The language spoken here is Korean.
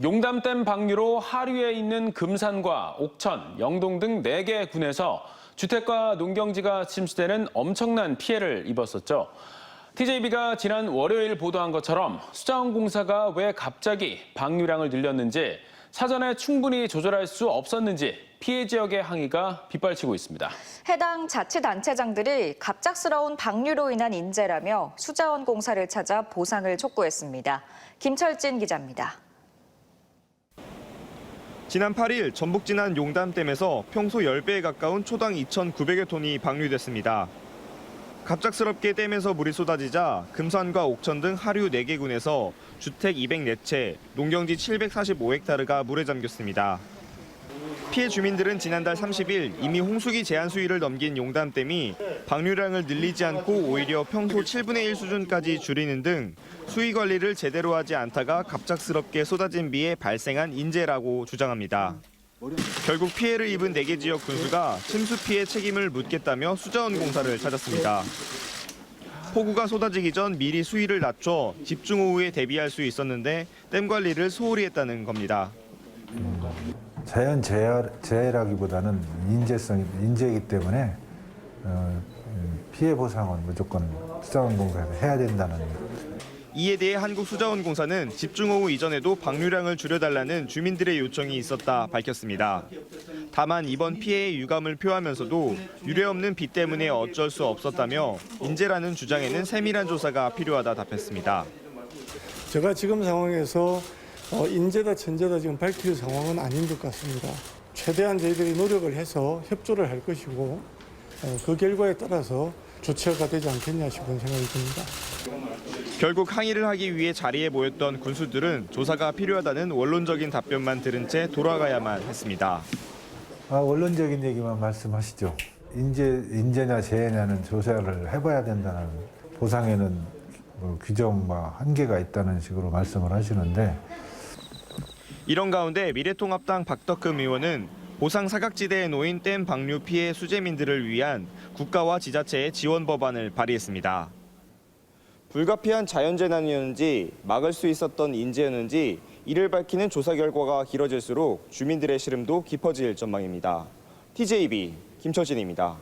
용담댐 방류로 하류에 있는 금산과 옥천, 영동 등 4개 군에서 주택과 농경지가 침수되는 엄청난 피해를 입었었죠. TJB가 지난 월요일 보도한 것처럼 수자원공사가 왜 갑자기 방류량을 늘렸는지, 사전에 충분히 조절할 수 없었는지 피해 지역의 항의가 빗발치고 있습니다. 해당 자치단체장들이 갑작스러운 방류로 인한 인재라며 수자원공사를 찾아 보상을 촉구했습니다. 김철진 기자입니다. 지난 8일 전북 진안 용담댐에서 평소 10배에 가까운 초당 2,900여 톤이 방류됐습니다. 갑작스럽게 댐에서 물이 쏟아지자 금산과 옥천 등 하류 4개 군에서 주택 204채, 농경지 745헥타르가 물에 잠겼습니다. 피해 주민들은 지난달 30일 이미 홍수기 제한 수위를 넘긴 용담댐이 방류량을 늘리지 않고 오히려 평소 7분의 1 수준까지 줄이는 등 수위 관리를 제대로 하지 않다가 갑작스럽게 쏟아진 비에 발생한 인재라고 주장합니다. 결국 피해를 입은 4개 지역 군수가 침수 피해 책임을 묻겠다며 수자원공사를 찾았습니다. 폭우가 쏟아지기 전 미리 수위를 낮춰 집중호우에 대비할 수 있었는데 댐 관리를 소홀히 했다는 겁니다. 자연 재해라기보다는 인재이기 때문에 피해 보상은 무조건 수자원공사에서 해야 된다는. 이에 대해 한국수자원공사는 집중호우 이전에도 방류량을 줄여달라는 주민들의 요청이 있었다 밝혔습니다. 다만 이번 피해의 유감을 표하면서도 유례없는 비 때문에 어쩔 수 없었다며 인재라는 주장에는 세밀한 조사가 필요하다 답했습니다. 제가 지금 상황에서 인재다 천재다 지금 밝힐 상황은 아닌 것 같습니다. 최대한 저희들이 노력을 해서 협조를 할 것이고 그 결과에 따라서 조처가 되지 않겠냐 싶은 생각이 듭니다. 결국 항의를 하기 위해 자리에 모였던 군수들은 조사가 필요하다는 원론적인 답변만 들은 채 돌아가야만 했습니다. 원론적인 얘기만 말씀하시죠. 인재냐 재해냐는 조사를 해봐야 된다는, 보상에는 규정과 한계가 있다는 식으로 말씀을 하시는데, 이런 가운데 미래통합당 박덕흠 의원은 보상 사각지대에 놓인 댐 방류 피해 수재민들을 위한 국가와 지자체의 지원 법안을 발의했습니다. 불가피한 자연재난이었는지 막을 수 있었던 인재였는지 이를 밝히는 조사 결과가 길어질수록 주민들의 시름도 깊어질 전망입니다. TJB 김철진입니다.